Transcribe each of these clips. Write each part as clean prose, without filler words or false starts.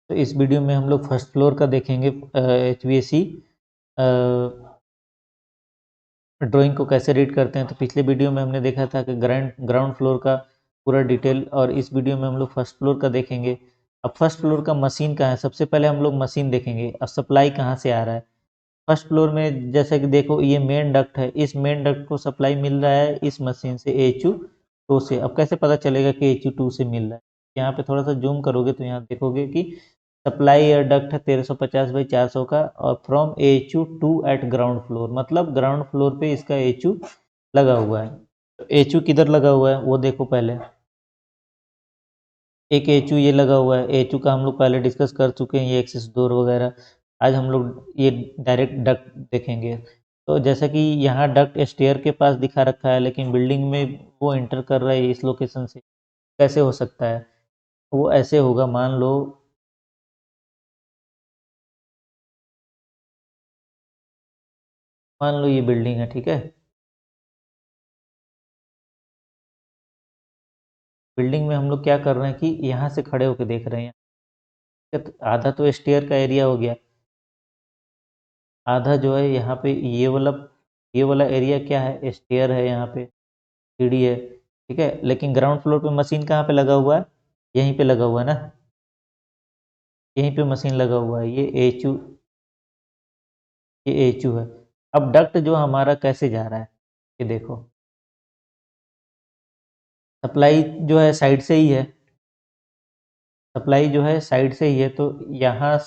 तो इस वीडियो में हम लोग फर्स्ट फ्लोर का देखेंगे HVAC ड्राइंग को कैसे रीड करते हैं। तो पिछले वीडियो में हमने देखा था कि ग्राउंड फ्लोर का पूरा डिटेल, और इस वीडियो में हम लोग फर्स्ट फ्लोर का देखेंगे। अब फर्स्ट फ्लोर का मशीन कहाँ है, सबसे पहले हम लोग मशीन देखेंगे। अब सप्लाई कहाँ से आ रहा है फर्स्ट फ्लोर में, जैसे कि देखो ये मेन डक्ट है, इस मेन डक्ट को सप्लाई मिल रहा है इस मशीन से HU2 से। अब कैसे पता चलेगा कि HU2 से मिल रहा है, यहाँ पे थोड़ा सा जूम करोगे तो यहाँ देखोगे कि सप्लाई एयर डक्ट है 1350/400 का, और from HU2 eight ground floor, मतलब ग्राउंड फ्लोर पे इसका HU लगा हुआ है। तो HU किधर लगा हुआ है वो देखो पहले। एक HU ये लगा हुआ है, HU का हम लोग पहले डिस्कस कर चुके हैं, ये एक्सेस डोर वगैरह। आज हम लोग ये डायरेक्ट डक्ट देखेंगे। तो जैसा कि यहाँ डक्ट स्टेयर के पास दिखा रखा है, लेकिन बिल्डिंग में वो एंटर कर रहा है इस लोकेशन से, कैसे हो सकता है? वो ऐसे होगा, मान लो ये बिल्डिंग है, ठीक है। बिल्डिंग में हम लोग क्या कर रहे हैं कि यहाँ से खड़े होकर देख रहे हैं। तो आधा तो स्टेयर का एरिया हो गया, आधा जो है यहाँ पे ये वाला एरिया क्या है, स्टेयर है, यहाँ पे सीढ़ी है, ठीक है। लेकिन ग्राउंड फ्लोर पे मशीन कहाँ पे लगा हुआ है, यहीं पे लगा हुआ है ना, यहीं पे मशीन लगा हुआ है। ये एच यू है। अब डक्ट जो हमारा कैसे जा रहा है, ये देखो, सप्लाई जो है साइड से ही है, सप्लाई जो है साइड से ही है। तो यहाँ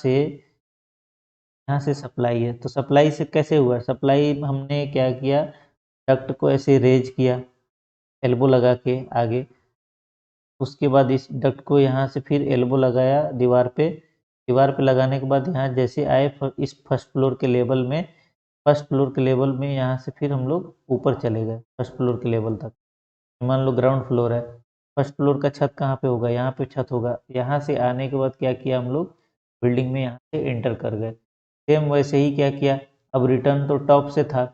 से सप्लाई है, तो सप्लाई से कैसे हुआ, सप्लाई हमने क्या किया, डक्ट को ऐसे रेज किया एल्बो लगा के आगे, उसके बाद इस डक्ट को यहाँ से फिर एल्बो लगाया दीवार पे लगाने के बाद यहाँ जैसे आए इस फर्स्ट फ्लोर के लेवल में यहाँ से फिर हम लोग ऊपर चले गए फर्स्ट फ्लोर के लेवल तक। मान लो ग्राउंड फ्लोर है, फर्स्ट फ्लोर का छत कहाँ पे होगा, यहाँ पे छत होगा। यहाँ से आने के बाद क्या किया हम लोग, बिल्डिंग में यहाँ से एंटर कर गए। सेम वैसे ही क्या किया, अब रिटर्न तो टॉप से था,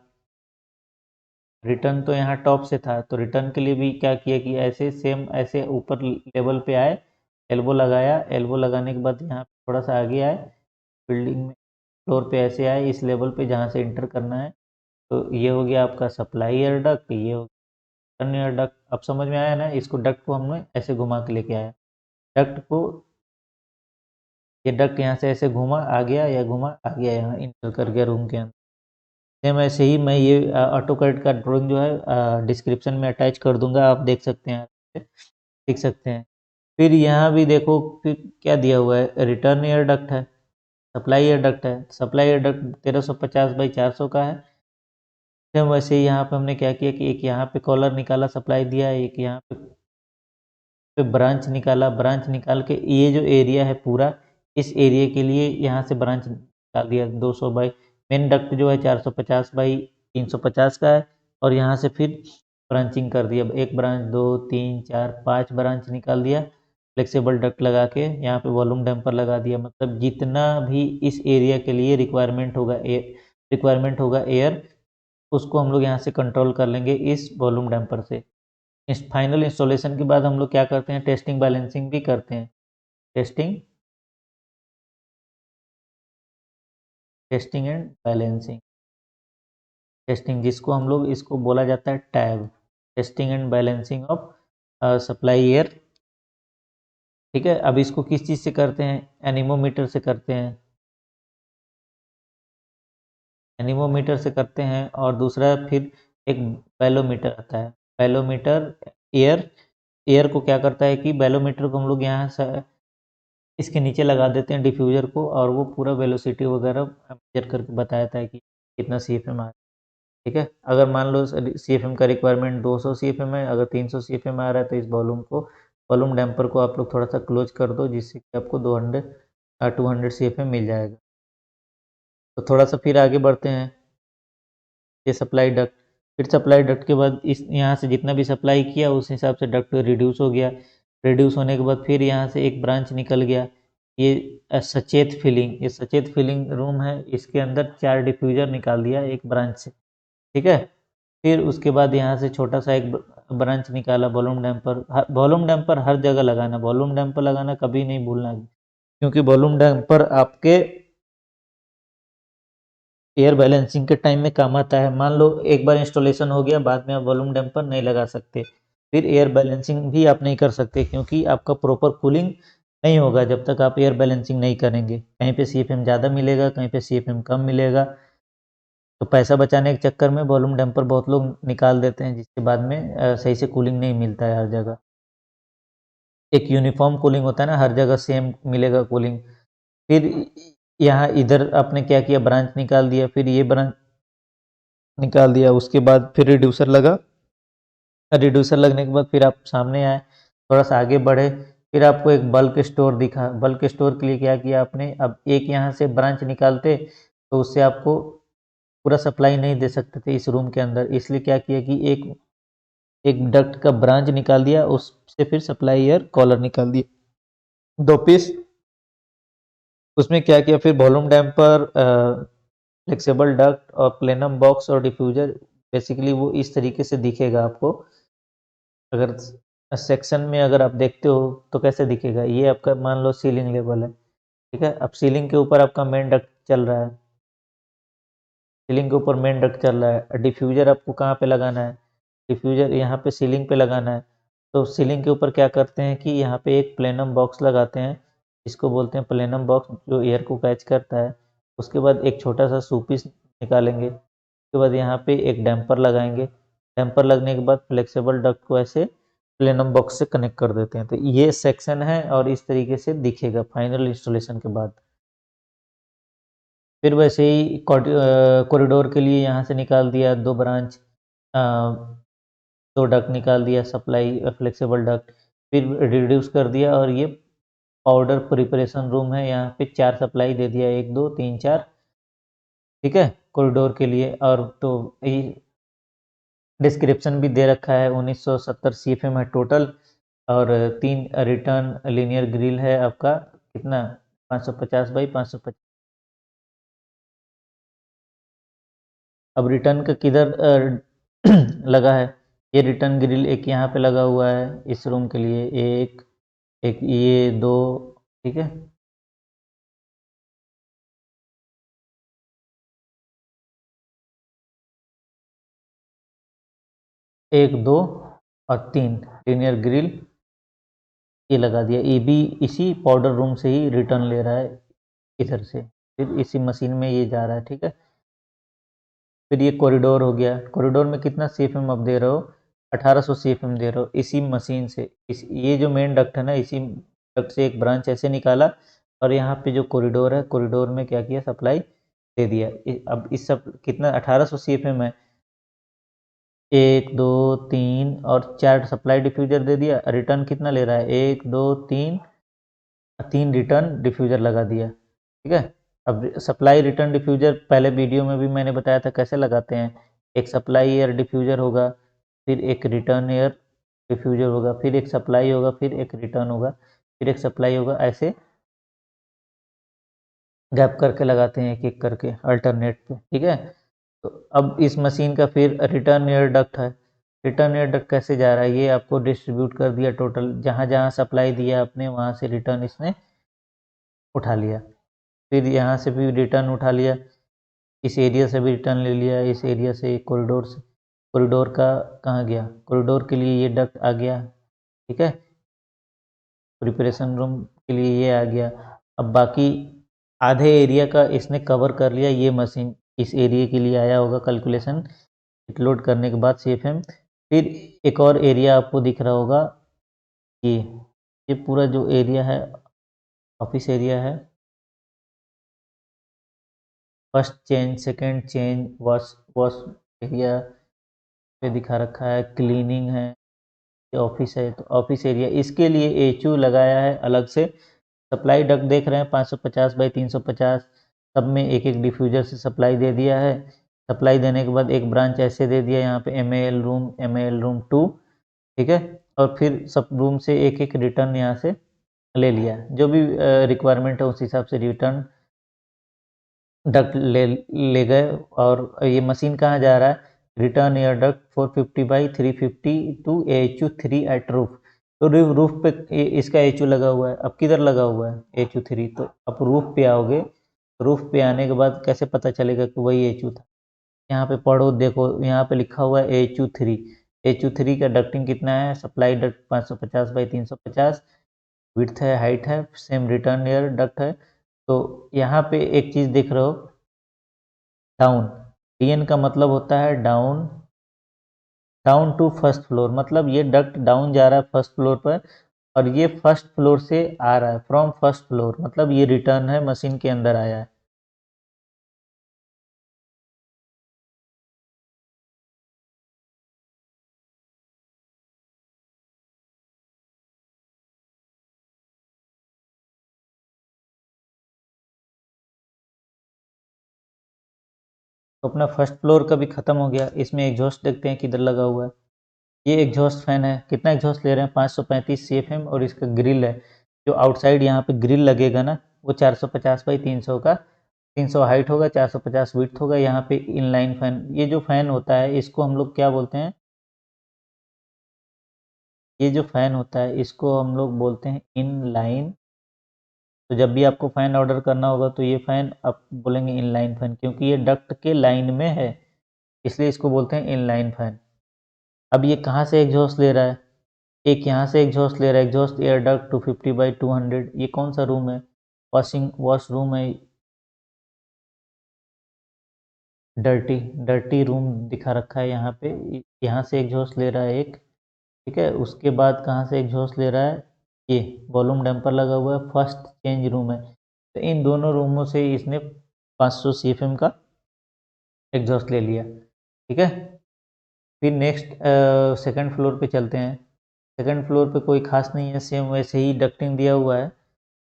रिटर्न तो यहाँ टॉप से था, तो रिटर्न के लिए भी क्या किया कि ऐसे सेम ऐसे ऊपर लेवल पे आए, एल्बो लगाया, एल्बो लगाने के बाद यहाँ थोड़ा सा आगे आए, बिल्डिंग में फ्लोर पे ऐसे आए इस लेवल पे जहाँ से एंटर करना है। तो ये हो गया आपका सप्लाई एयर डक्ट, ये हो गया टर्न एयर डक्ट। अब समझ में आया ना, इसको डक्ट को हमने ऐसे घुमा के लेके आया, डक्ट को, ये डक्ट यहाँ से ऐसे घुमा आ गया या घुमा आ गया, यहाँ इंटर कर गया रूम के अंदर। सेम ऐसे ही मैं ये ऑटो कैड का ड्राइंग जो है डिस्क्रिप्शन में अटैच कर दूंगा, आप देख सकते हैं, देख सकते हैं। फिर यहाँ भी देखो, फिर क्या दिया हुआ है, रिटर्न एयर डक्ट है, सप्लाई एयर डक्ट है, सप्लाई एयर डक्ट 1350/400 का है। सेम वैसे ही यहाँ पे हमने क्या किया कि एक यहाँ पे कॉलर निकाला, सप्लाई दिया, एक यहाँ पे ब्रांच निकाला, ब्रांच निकाल के ये जो एरिया है पूरा, इस एरिया के लिए यहाँ से ब्रांच निकाल दिया 200 बाई, मेन डक्ट जो है 450/350 का है, और यहाँ से फिर ब्रांचिंग कर दिया, एक ब्रांच, दो, तीन, चार, पांच ब्रांच निकाल दिया, फ्लेक्सिबल डक्ट लगा के यहाँ पे वॉल्यूम डैम्पर लगा दिया। मतलब जितना भी इस एरिया के लिए रिक्वायरमेंट होगा एयर, उसको हम लोग यहाँ से कंट्रोल कर लेंगे इस वॉल्यूम डैम्पर से। इस फाइनल इंस्टॉलेशन के बाद हम लोग क्या करते हैं, टेस्टिंग बैलेंसिंग भी करते हैं, testing testing and balancing, testing जिसको हम लोग इसको बोला जाता है tab, testing and balancing of supply air, ठीक है। अब इसको किस चीज़ से करते हैं, एनीमोमीटर से करते हैं, एनीमोमीटर से करते हैं। और दूसरा फिर एक बैलोमीटर आता है, बैलोमीटर एयर, एयर को क्या करता है कि बैलोमीटर को हम लोग यहाँ से इसके नीचे लगा देते हैं डिफ्यूज़र को, और वो पूरा वेलोसिटी वगैरह मेजर करके बताता है कि कितना CFM आ रहा है, ठीक है। अगर मान लो CFM का रिक्वायरमेंट 200 CFM है, अगर 300 CFM आ रहा है, तो इस वॉल्यूम डैम्पर को आप लोग थोड़ा सा क्लोज कर दो, जिससे कि आपको 200 CFM मिल जाएगा। तो थोड़ा सा फिर आगे बढ़ते हैं, ये सप्लाई डक्ट, फिर सप्लाई डक्ट के बाद इस यहाँ से जितना भी सप्लाई किया उस हिसाब से डक्ट रिड्यूस हो गया, रिड्यूस होने के बाद फिर यहाँ से एक ब्रांच निकल गया, ये सचेत फिलिंग रूम है, इसके अंदर 4 डिफ्यूज़र निकाल दिया एक ब्रांच से, ठीक है। फिर उसके बाद यहाँ से छोटा सा एक ब्रांच निकाला, वॉल्यूम डैम्पर, वॉल्यूम डैम्पर हर जगह लगाना, वॉल्यूम डैम्पर लगाना कभी नहीं भूलना, क्योंकि वॉल्यूम डैम्पर आपके एयर बैलेंसिंग के टाइम में काम आता है। मान लो एक बार इंस्टॉलेशन हो गया, बाद में आप वॉल्यूम डैम्पर नहीं लगा सकते, फिर एयर बैलेंसिंग भी आप नहीं कर सकते, क्योंकि आपका प्रॉपर कूलिंग नहीं होगा जब तक आप एयर बैलेंसिंग नहीं करेंगे। कहीं पे सीएफएम ज़्यादा मिलेगा, कहीं पे सीएफएम कम मिलेगा। तो पैसा बचाने के चक्कर में वॉल्यूम डैम्पर बहुत लोग निकाल देते हैं, जिसके बाद में सही से कूलिंग नहीं मिलता है हर जगह। एक यूनिफॉर्म कूलिंग होता है ना, हर जगह सेम मिलेगा कूलिंग। फिर यहाँ इधर आपने क्या किया, ब्रांच निकाल दिया, फिर ये ब्रांच निकाल दिया, उसके बाद फिर रिड्यूसर लगा। रिड्यूसर लगने के बाद फिर आप सामने आए, थोड़ा सा आगे बढ़े, फिर आपको एक बल्क स्टोर दिखा। बल्क स्टोर के लिए क्या किया आपने, अब एक यहाँ से ब्रांच निकालते तो उससे आपको पूरा सप्लाई नहीं दे सकते थे इस रूम के अंदर, इसलिए क्या किया कि एक एक डक्ट का ब्रांच निकाल दिया, उससे फिर सप्लाई एयर कॉलर निकाल दिया 2 पीस। उसमें क्या किया फिर, वॉल्यूम डैम्पर, फ्लेक्सिबल डक्ट और प्लेनम बॉक्स और डिफ्यूजर। बेसिकली वो इस तरीके से दिखेगा आपको। अगर सेक्शन में अगर आप देखते हो तो कैसे दिखेगा, ये आपका मान लो सीलिंग लेवल है, ठीक है। अब सीलिंग के ऊपर आपका मेन डक्ट चल रहा है, सीलिंग के ऊपर मेन डक्ट चल रहा है। डिफ्यूजर आपको कहाँ पे लगाना है, डिफ्यूजर यहाँ पे सीलिंग पे लगाना है। तो सीलिंग के ऊपर क्या करते हैं कि यहाँ पे एक प्लेनम बॉक्स लगाते हैं, इसको बोलते हैं प्लेनम बॉक्स, जो एयर को कैच करता है। उसके बाद एक छोटा सा सूपीस निकालेंगे, उसके बाद यहाँ पे एक डैम्पर लगाएंगे। डैम्पर लगने के बाद फ्लेक्सिबल डक्ट को ऐसे प्लेनम बॉक्स से कनेक्ट कर देते हैं। तो ये सेक्शन है और इस तरीके से दिखेगा फाइनल इंस्टॉलेशन के बाद। फिर वैसे ही कॉरिडोर के लिए यहाँ से निकाल दिया 2 ब्रांच, 2 डक्ट निकाल दिया, सप्लाई फ्लेक्सिबल डक्ट, फिर रिड्यूस कर दिया। और ये पाउडर प्रिपरेशन रूम है, यहाँ पे 4 सप्लाई दे दिया, 1 2 3 4, ठीक है, कॉरिडोर के लिए। और तो ये डिस्क्रिप्शन भी दे रखा है, 1970 सीएफएम है टोटल, और 3 रिटर्न लीनियर ग्रिल है आपका, कितना, 550 बाई 550। अब रिटर्न का किधर लगा है, ये रिटर्न ग्रिल एक यहाँ पे लगा हुआ है इस रूम के लिए, एक एक ये 2, ठीक है। 1 2 और 3 लीनियर ग्रिल ये लगा दिया। ये भी इसी पाउडर रूम से ही रिटर्न ले रहा है इधर से, फिर इसी मशीन में ये जा रहा है, ठीक है। फिर ये कॉरिडोर हो गया, कॉरिडोर में कितना सीएफएम आप दे रहे हो, 1800 सीएफएम दे रहे हो इसी मशीन से। इस ये जो मेन डक्ट है ना, इसी डक्ट से एक ब्रांच ऐसे निकाला, और यहाँ पे जो कॉरिडोर है, कॉरिडोर में क्या किया, सप्लाई दे दिया। अब इस सब कितना 1800 सीएफएम है, 1 2 3 और 4 सप्लाई डिफ्यूजर दे दिया। रिटर्न कितना ले रहा है, 1 2 3 रिटर्न डिफ्यूजर लगा दिया, ठीक है। अब सप्लाई रिटर्न डिफ्यूजर पहले वीडियो में भी मैंने बताया था कैसे लगाते हैं। एक सप्लाई एयर डिफ्यूजर होगा, फिर एक रिटर्न एयर डिफ्यूजर होगा, फिर एक सप्लाई होगा, फिर एक रिटर्न होगा, फिर एक सप्लाई होगा, ऐसे गैप करके लगाते हैं एक एक करके अल्टरनेट पे, ठीक है। तो अब इस मशीन का फिर रिटर्न एयर डक्ट है। रिटर्न एयर डक्ट कैसे जा रहा है, ये आपको डिस्ट्रीब्यूट कर दिया टोटल, जहाँ जहाँ सप्लाई दिया आपने वहाँ से रिटर्न इसने उठा लिया। फिर यहाँ से भी रिटर्न उठा लिया, इस एरिया से भी रिटर्न ले लिया, इस एरिया से कॉरिडोर से। कॉरिडोर का कहाँ गया, कॉरिडोर के लिए ये डक्ट आ गया, ठीक है। प्रिपरेशन रूम के लिए ये आ गया। अब बाकी आधे एरिया का इसने कवर कर लिया, ये मशीन इस एरिया के लिए आया होगा कैलकुलेशन लोड करने के बाद सीएफएम। फिर एक और एरिया आपको दिख रहा होगा, ये पूरा जो एरिया है ऑफिस एरिया है, first change, second change, wash wash area पे दिखा रखा है, क्लीनिंग है, ये ऑफिस है। तो ऑफिस एरिया, इसके लिए एचयू लगाया है अलग से। सप्लाई डक्ट देख रहे हैं 550 बाई 350, सब में एक एक डिफ्यूजर से सप्लाई दे दिया है। सप्लाई देने के बाद एक ब्रांच ऐसे दे दिया यहाँ पे, एम ए एल रूम 2, ठीक है। और फिर सब रूम से एक एक रिटर्न यहाँ से ले लिया, जो भी रिक्वायरमेंट है उस हिसाब से रिटर्न डक्ट ले गए। और ये मशीन कहाँ जा रहा है, return air duct 450 by 350 to AHU 3 at roof. तो रूफ पे इसका एच लगा हुआ है, अब किधर लगा हुआ है HU3, तो अब रूफ पे आओगे, रूफ पे आने के बाद कैसे पता चलेगा कि वही HU था। यहाँ पे पढ़ो, देखो यहाँ पे लिखा हुआ है HU3। HU3 का डक्टिंग कितना है, सप्लाई डक्ट 550 बाई 350, विड्थ है, हाइट है, सेम रिटर्न एयर डक्ट है। तो यहाँ पे एक चीज़ देख रहे हो, डाउन, DN का मतलब होता है down, down to first floor, मतलब ये डक्ट डाउन जा रहा है फर्स्ट फ्लोर पर, और ये फर्स्ट फ्लोर से आ रहा है, फ्रॉम फर्स्ट फ्लोर, मतलब ये रिटर्न है, मशीन के अंदर आया है। तो अपना फर्स्ट फ्लोर का भी खत्म हो गया। इसमें एग्जॉस्ट देखते हैं किधर लगा हुआ है। ये एग्जॉस्ट फैन है, कितना एग्जॉस्ट ले रहे हैं, 535 CFM, और इसका ग्रिल है, जो आउटसाइड यहाँ पे ग्रिल लगेगा ना, वो 450 बाई 300 का, 300 हाइट होगा, 450 विड्थ होगा। यहाँ पे इनलाइन फैन, ये जो फैन होता है इसको हम लोग क्या बोलते हैं, ये जो फैन होता है इसको हम लोग बोलते हैं इनलाइन। तो जब भी आपको फैन ऑर्डर करना होगा तो ये फैन आप बोलेंगे इनलाइन फैन, क्योंकि ये डक्ट के लाइन में है, इसलिए इसको बोलते हैं इनलाइन फैन। अब ये कहाँ से एग्जॉस्ट ले रहा है, एक यहाँ से एग्जॉस्ट ले रहा है, एग्जॉस्ट एयर डक्ट 250/200। ये कौन सा रूम है, वॉशरूम है, डर्टी, डर्टी रूम दिखा रखा है यहाँ पे। यहाँ से एग्जॉस्ट ले रहा है एक, ठीक है। उसके बाद कहाँ से एग्जॉस्ट ले रहा है, ये वॉल्यूम डैम्पर लगा हुआ है, फर्स्ट चेंज रूम है। तो इन दोनों रूमों से इसने 500 CFM का एग्जॉस्ट ले लिया, ठीक है। फिर नेक्स्ट सेकंड फ्लोर पे चलते हैं। सेकंड फ्लोर पे कोई खास नहीं है, सेम वैसे ही डक्टिंग दिया हुआ है,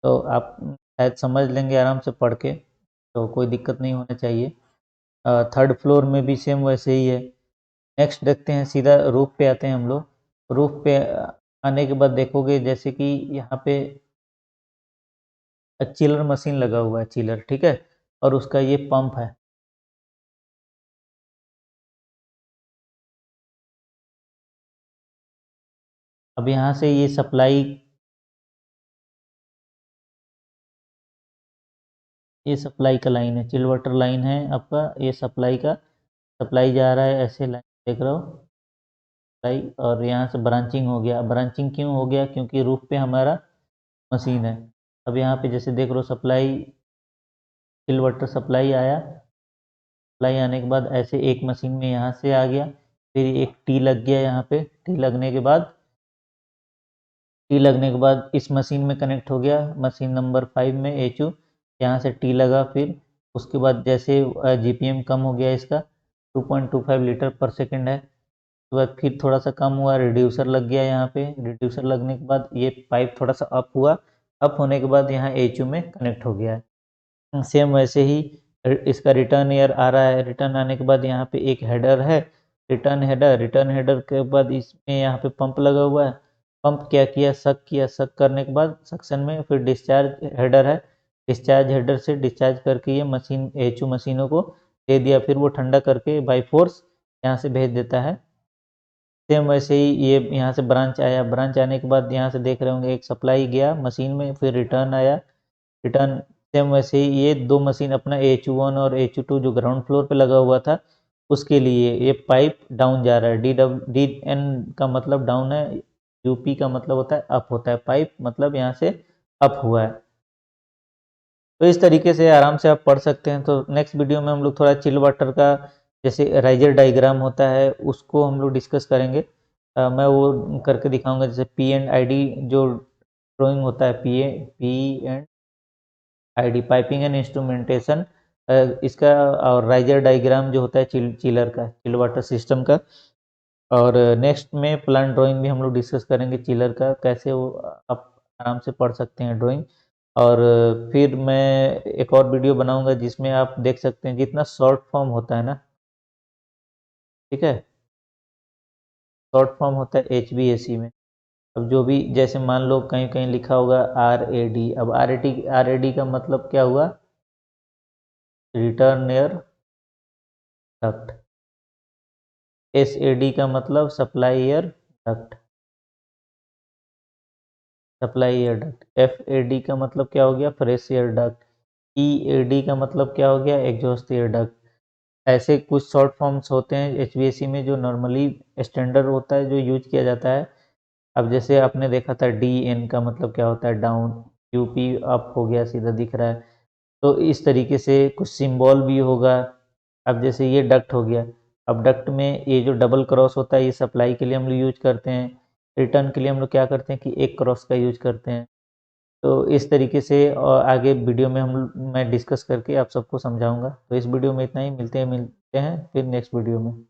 तो आप शायद समझ लेंगे आराम से पढ़ के, तो कोई दिक्कत नहीं होना चाहिए। थर्ड फ्लोर में भी सेम वैसे ही है। नेक्स्ट देखते हैं, सीधा रूफ पे आते हैं हम लोग। रूफ पे आने के बाद देखोगे जैसे कि यहाँ पे चिलर मशीन लगा हुआ है, चिलर, ठीक है, और उसका ये पंप है। अब यहाँ से ये सप्लाई का लाइन है, चिल वाटर लाइन है आपका, ये सप्लाई का, सप्लाई जा रहा है ऐसे, लाइन देख रहे हो, सप्लाई, और यहाँ से ब्रांचिंग हो गया। ब्रांचिंग क्यों हो गया, क्योंकि रूफ पे हमारा मशीन है। अब यहाँ पे जैसे देख रहे हो, सप्लाई, चिल वाटर सप्लाई आया, सप्लाई आने के बाद ऐसे एक मशीन में यहाँ से आ गया, फिर एक टी लग गया यहाँ पे, टी लगने के बाद इस मशीन में कनेक्ट हो गया, मशीन नंबर 5 में HU, यहाँ से टी लगा। फिर उसके बाद जैसे GPM कम हो गया इसका, 2.25 लीटर पर सेकंड है। उसके बाद फिर थोड़ा सा कम हुआ, रिड्यूसर लग गया यहाँ पे, रिड्यूसर लगने के बाद ये पाइप थोड़ा सा अप हुआ, अप होने के बाद यहाँ HU में कनेक्ट हो गया है। सेम वैसे ही इसका रिटर्न एयर आ रहा है, रिटर्न आने के बाद यहाँ पे एक हेडर है, रिटर्न हेडर के बाद इसमें यहाँ पे पंप लगा हुआ है। पंप क्या किया, सक किया, सक करने के बाद सक्शन में फिर डिस्चार्ज हेडर है, डिस्चार्ज हेडर से डिस्चार्ज करके ये मशीन HU मशीनों को दे दिया, फिर वो ठंडा करके बाई फोर्स यहाँ से भेज देता है। सेम वैसे ही ये यहाँ से ब्रांच आया, ब्रांच आने के बाद यहाँ से देख रहे होंगे एक सप्लाई गया मशीन में, फिर रिटर्न आया, रिटर्न। सेम वैसे ही ये दो मशीन अपना HU1 और HU2 जो ग्राउंड फ्लोर पे लगा हुआ था, उसके लिए ये पाइप डाउन जा रहा है। DN का मतलब डाउन है, UP का मतलब होता है अप होता है, पाइप मतलब यहाँ से अप हुआ है। तो इस तरीके से आराम से आप पढ़ सकते हैं। तो नेक्स्ट वीडियो में हम लोग थोड़ा चिल वाटर का, जैसे राइजर डायग्राम होता है उसको हम लोग डिस्कस करेंगे। मैं वो करके दिखाऊंगा, जैसे P&ID जो ड्राइंग होता है, P&ID, पाइपिंग एंड इंस्ट्रूमेंटेशन, इसका, और राइजर डायग्राम जो होता है चिलर का, चिल वाटर सिस्टम का। और नेक्स्ट में प्लान ड्राइंग भी हम लोग डिस्कस करेंगे चिलर का, कैसे वो आप आराम से पढ़ सकते हैं ड्राइंग। और फिर मैं एक और वीडियो बनाऊंगा जिसमें आप देख सकते हैं जितना शॉर्ट फॉर्म होता है ना, ठीक है, शॉर्ट फॉर्म होता है HVAC में। अब जो भी, जैसे मान लो कहीं कहीं लिखा होगा RAD, अब RAD का मतलब क्या हुआ, रिटर्न एयर डक्ट। SAD का मतलब supply air duct. Supply air duct. FAD का मतलब क्या हो गया, फ्रेश एयर डक्ट। EAD का मतलब क्या हो गया, एग्जॉस्ट एयर डक्ट। ऐसे कुछ शॉर्ट फॉर्म्स होते हैं HVAC में जो नॉर्मली स्टैंडर्ड होता है, जो यूज किया जाता है। अब जैसे आपने देखा था DN का मतलब क्या होता है, डाउन। UP अप हो गया, सीधा दिख रहा है। तो इस तरीके से कुछ सिंबल भी होगा। अब जैसे ये डक्ट हो गया। अब डक्ट में ये जो डबल क्रॉस होता है, ये सप्लाई के लिए हम लोग यूज करते हैं। रिटर्न के लिए हम लोग क्या करते हैं कि एक क्रॉस का यूज करते हैं। तो इस तरीके से और आगे वीडियो में मैं डिस्कस करके आप सबको समझाऊंगा। तो इस वीडियो में इतना ही, मिलते हैं फिर नेक्स्ट वीडियो में।